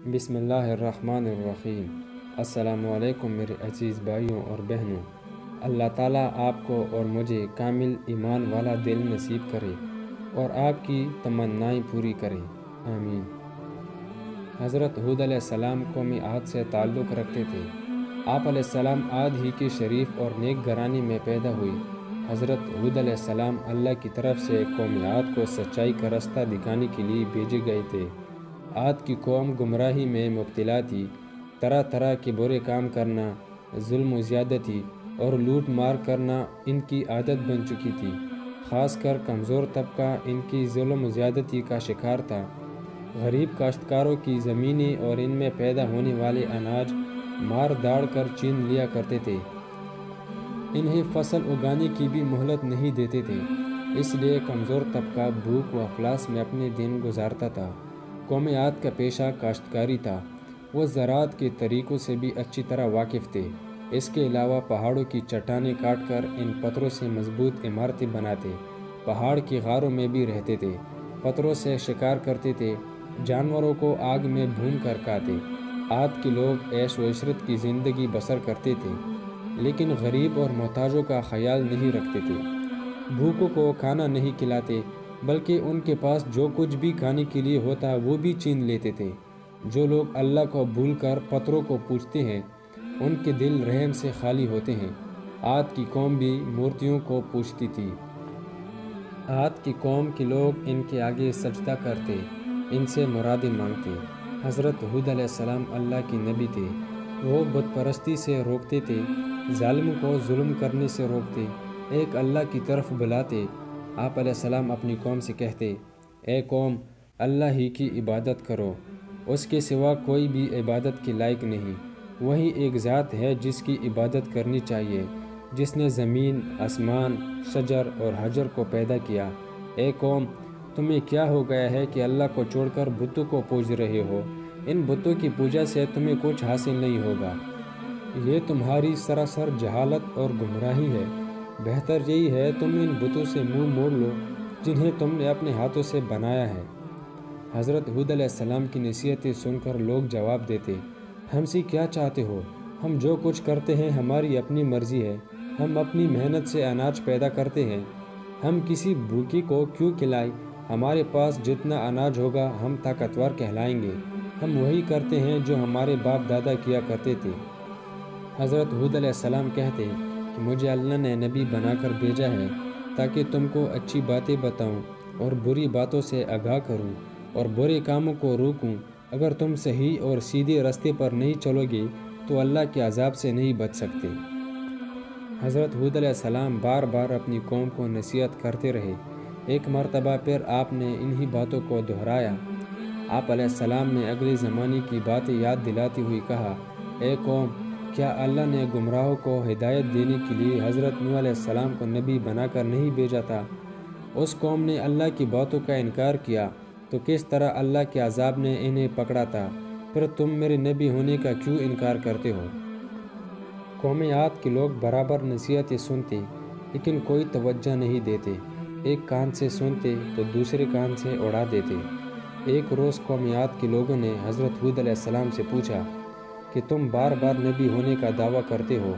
بسم اللہ الرحمن الرحیم۔ السلام علیکم میرے عزیز بھائیوں اور بہنوں۔ اللہ تعالیٰ آپ کو اور مجھے کامل ایمان والا دل نصیب کرے اور آپ کی تمنائیں پوری کرے، آمین۔ حضرت ہود علیہ السلام قوم عاد سے تعلق رکھتے تھے۔ آپ علیہ السلام عاد ہی کی شریف اور نیک گھرانے میں پیدا ہوئی۔ حضرت ہود علیہ السلام اللہ کی طرف سے قوم عاد کو سچائی کا راستہ دکھانے کے لیے بھیجے گئے تھے۔ عاد کی قوم گمراہی میں مبتلا تھی۔ طرح طرح کے برے کام کرنا، ظلم و زیادتی اور لوٹ مار کرنا ان کی عادت بن چکی تھی۔ خاص کر کمزور طبقہ ان کی ظلم و زیادتی کا شکار تھا۔ غریب کاشتکاروں کی زمینیں اور ان میں پیدا ہونے والے اناج مار داڑ کر چھین لیا کرتے تھے۔ انہیں فصل اگانے کی بھی مہلت نہیں دیتے تھے، اس لیے کمزور طبقہ بھوک و افلاس میں اپنے دن گزارتا تھا۔ قوم عاد کا پیشہ کاشتکاری تھا۔ وہ زراعت کے طریقوں سے بھی اچھی طرح واقف تھے۔ اس کے علاوہ پہاڑوں کی چٹانیں کاٹ کر ان پتھروں سے مضبوط عمارتیں بناتے، پہاڑ کی غاروں میں بھی رہتے تھے، پتھروں سے شکار کرتے تھے، جانوروں کو آگ میں بھون کر کھاتے۔ عاد کے لوگ عیش و عشرت کی زندگی بسر کرتے تھے، لیکن غریب اور محتاجوں کا خیال نہیں رکھتے تھے۔ بھوکوں کو کھانا نہیں کھلاتے، بلکہ ان کے پاس جو کچھ بھی کھانے کے لیے ہوتا وہ بھی چھین لیتے تھے۔ جو لوگ اللہ کو بھول کر پتھروں کو پوجتے ہیں، ان کے دل رحم سے خالی ہوتے ہیں۔ عاد کی قوم بھی مورتیوں کو پوجتی تھی۔ عاد کی قوم کے لوگ ان کے آگے سجدہ کرتے، ان سے مرادیں مانگتے۔ حضرت ہود علیہ السلام اللہ کے نبی تھے۔ وہ بت پرستی سے روکتے تھے، ظالموں کو ظلم کرنے سے روکتے، ایک اللہ کی طرف بلاتے۔ آپ علیہ السلام اپنی قوم سے کہتے، اے قوم، اللہ ہی کی عبادت کرو، اس کے سوا کوئی بھی عبادت کے لائق نہیں۔ وہی ایک ذات ہے جس کی عبادت کرنی چاہیے، جس نے زمین، آسمان، شجر اور حجر کو پیدا کیا۔ اے قوم، تمہیں کیا ہو گیا ہے کہ اللہ کو چھوڑ کر بتوں کو پوج رہے ہو؟ ان بتوں کی پوجا سے تمہیں کچھ حاصل نہیں ہوگا۔ یہ تمہاری سراسر جہالت اور گمراہی ہے۔ بہتر یہی ہے تم ان بتوں سے منہ موڑ لو جنہیں تم نے اپنے ہاتھوں سے بنایا ہے۔ حضرت ہود علیہ السلام کی نصیحتیں سن کر لوگ جواب دیتے، ہم سے کیا چاہتے ہو؟ ہم جو کچھ کرتے ہیں ہماری اپنی مرضی ہے۔ ہم اپنی محنت سے اناج پیدا کرتے ہیں، ہم کسی بھوکی کو کیوں کھلائیں؟ ہمارے پاس جتنا اناج ہوگا ہم طاقتور کہلائیں گے۔ ہم وہی کرتے ہیں جو ہمارے باپ دادا کیا کرتے تھے۔ حضرت ہود علیہ السلام کہتے کہ مجھے اللہ نے نبی بنا کر بھیجا ہے تاکہ تم کو اچھی باتیں بتاؤں اور بری باتوں سے آگاہ کروں اور برے کاموں کو روکوں۔ اگر تم صحیح اور سیدھے راستے پر نہیں چلو گے تو اللہ کے عذاب سے نہیں بچ سکتے۔ حضرت ہود علیہ السلام بار بار اپنی قوم کو نصیحت کرتے رہے۔ ایک مرتبہ پھر آپ نے انہی باتوں کو دہرایا۔ آپ علیہ السلام نے اگلے زمانے کی باتیں یاد دلاتی ہوئی کہا، اے قوم، کیا اللہ نے گمراہوں کو ہدایت دینے کے لیے حضرت نوح علیہ السلام کو نبی بنا کر نہیں بھیجا تھا؟ اس قوم نے اللہ کی باتوں کا انکار کیا تو کس طرح اللہ کے عذاب نے انہیں پکڑا تھا؟ پھر تم میرے نبی ہونے کا کیوں انکار کرتے ہو؟ قوم عاد کے لوگ برابر نصیحتیں سنتے لیکن کوئی توجہ نہیں دیتے۔ ایک کان سے سنتے تو دوسرے کان سے اڑا دیتے۔ ایک روز قوم عاد کے لوگوں نے حضرت ہود علیہ السلام سے پوچھا کہ تم بار بار نبی ہونے کا دعویٰ کرتے ہو،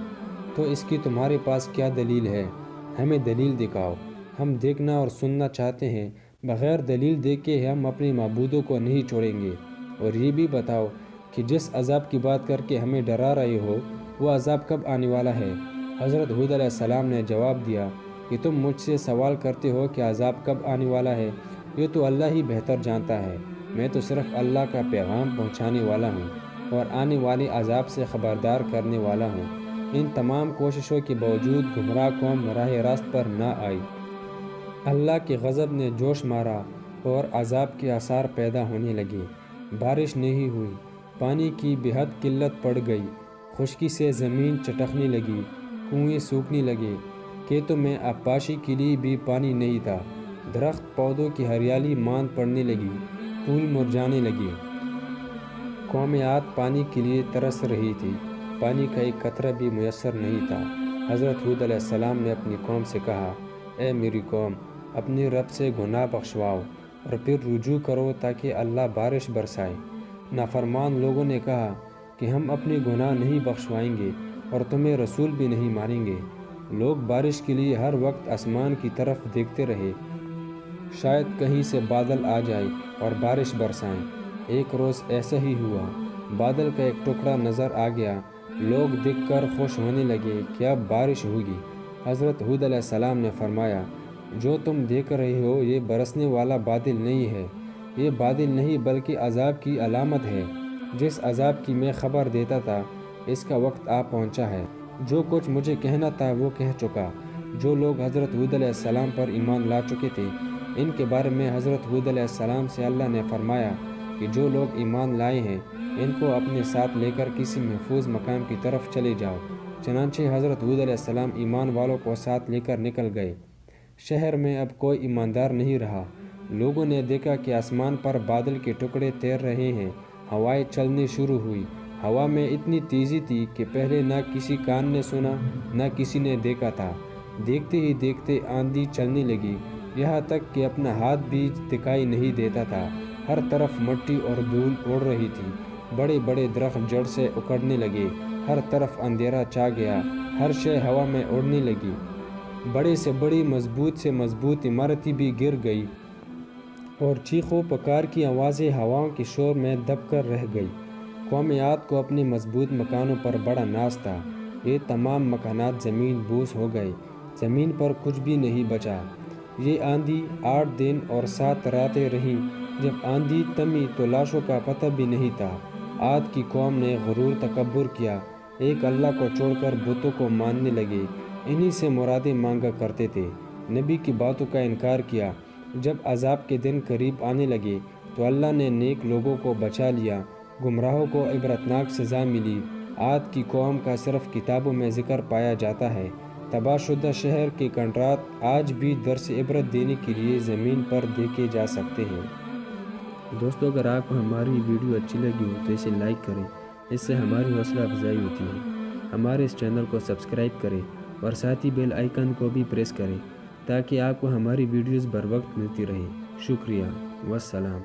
تو اس کی تمہارے پاس کیا دلیل ہے؟ ہمیں دلیل دکھاؤ، ہم دیکھنا اور سننا چاہتے ہیں۔ بغیر دلیل دیکھے ہم اپنے معبودوں کو نہیں چھوڑیں گے۔ اور یہ بھی بتاؤ کہ جس عذاب کی بات کر کے ہمیں ڈرا رہے ہو وہ عذاب کب آنے والا ہے؟ حضرت ہود علیہ السلام نے جواب دیا کہ تم مجھ سے سوال کرتے ہو کہ عذاب کب آنے والا ہے، یہ تو اللہ ہی بہتر جانتا ہے۔ میں تو صرف اللہ کا پیغام پہنچانے والا ہوں اور آنے والے عذاب سے خبردار کرنے والا ہوں۔ ان تمام کوششوں کے باوجود گمراہ قوم راہ راست پر نہ آئی۔ اللہ کے غضب نے جوش مارا اور عذاب کے آثار پیدا ہونے لگے۔ بارش نہیں ہوئی، پانی کی بے حد قلت پڑ گئی، خشکی سے زمین چٹکنے لگی، کنویں سوکھنے لگے، کھیتوں میں آبپاشی کے لیے بھی پانی نہیں تھا، درخت پودوں کی ہریالی ماند پڑنے لگی، پھول مرجھانے لگے۔ قوم عاد پانی کے لیے ترس رہی تھی، پانی کا ایک قطرہ بھی میسر نہیں تھا۔ حضرت ہود علیہ السلام نے اپنی قوم سے کہا، اے میری قوم، اپنے رب سے گناہ بخشواؤ اور پھر رجوع کرو تاکہ اللہ بارش برسائے۔ نافرمان لوگوں نے کہا کہ ہم اپنے گناہ نہیں بخشوائیں گے اور تمہیں رسول بھی نہیں مانیں گے۔ لوگ بارش کے لیے ہر وقت آسمان کی طرف دیکھتے رہے، شاید کہیں سے بادل آ جائے اور بارش برسائیں۔ ایک روز ایسا ہی ہوا، بادل کا ایک ٹکڑا نظر آ گیا۔ لوگ دیکھ کر خوش ہونے لگے کہ اب بارش ہوگی۔ حضرت ہود علیہ السلام نے فرمایا، جو تم دیکھ رہے ہو یہ برسنے والا بادل نہیں ہے، یہ بادل نہیں بلکہ عذاب کی علامت ہے۔ جس عذاب کی میں خبر دیتا تھا اس کا وقت آ پہنچا ہے۔ جو کچھ مجھے کہنا تھا وہ کہہ چکا۔ جو لوگ حضرت ہود علیہ السلام پر ایمان لا چکے تھے، ان کے بارے میں حضرت ہود علیہ السلام سے اللہ نے فرمایا کہ جو لوگ ایمان لائے ہیں ان کو اپنے ساتھ لے کر کسی محفوظ مقام کی طرف چلے جاؤ۔ چنانچہ حضرت ہود علیہ السلام ایمان والوں کو ساتھ لے کر نکل گئے۔ شہر میں اب کوئی ایماندار نہیں رہا۔ لوگوں نے دیکھا کہ آسمان پر بادل کے ٹکڑے تیر رہے ہیں، ہوائیں چلنی شروع ہوئی۔ ہوا میں اتنی تیزی تھی کہ پہلے نہ کسی کان نے سنا نہ کسی نے دیکھا تھا۔ دیکھتے ہی دیکھتے آندھی چلنے لگی، یہاں تک کہ اپنا ہاتھ بھی دکھائی نہیں دیتا تھا۔ ہر طرف مٹی اور دھول اڑ رہی تھی، بڑے بڑے درخت جڑ سے اکھڑنے لگے، ہر طرف اندھیرا چھا گیا، ہر شے ہوا میں اڑنے لگی، بڑے سے بڑی مضبوط سے مضبوط عمارتیں بھی گر گئی اور چیخ و پکار کی آوازیں ہواؤں کے شور میں دب کر رہ گئی۔ قوم عاد کو اپنے مضبوط مکانوں پر بڑا ناز تھا۔ یہ تمام مکانات زمین بوس ہو گئے، زمین پر کچھ بھی نہیں بچا۔ یہ آندھی 8 دن اور 7 راتیں رہی۔ جب آندھی تھمی تو لاشوں کا پتہ بھی نہیں تھا۔ عاد کی قوم نے غرور تکبر کیا، ایک اللہ کو چھوڑ کر بتوں کو ماننے لگے، انہی سے مرادیں مانگا کرتے تھے، نبی کی باتوں کا انکار کیا۔ جب عذاب کے دن قریب آنے لگے تو اللہ نے نیک لوگوں کو بچا لیا، گمراہوں کو عبرتناک سزا ملی۔ عاد کی قوم کا صرف کتابوں میں ذکر پایا جاتا ہے۔ تباہ شدہ شہر کے کنڈرات آج بھی درس عبرت دینے کے لیے زمین پر دیکھے جا سکتے ہیں۔ دوستو، اگر آپ کو ہماری ویڈیو اچھی لگی ہو تو اسے لائک کریں، اس سے ہماری حوصلہ افزائی ہوتی ہے۔ ہمارے اس چینل کو سبسکرائب کریں اور ساتھ ہی بیل آئیکن کو بھی پریس کریں تاکہ آپ کو ہماری ویڈیوز بر وقت ملتی رہیں۔ شکریہ، والسلام۔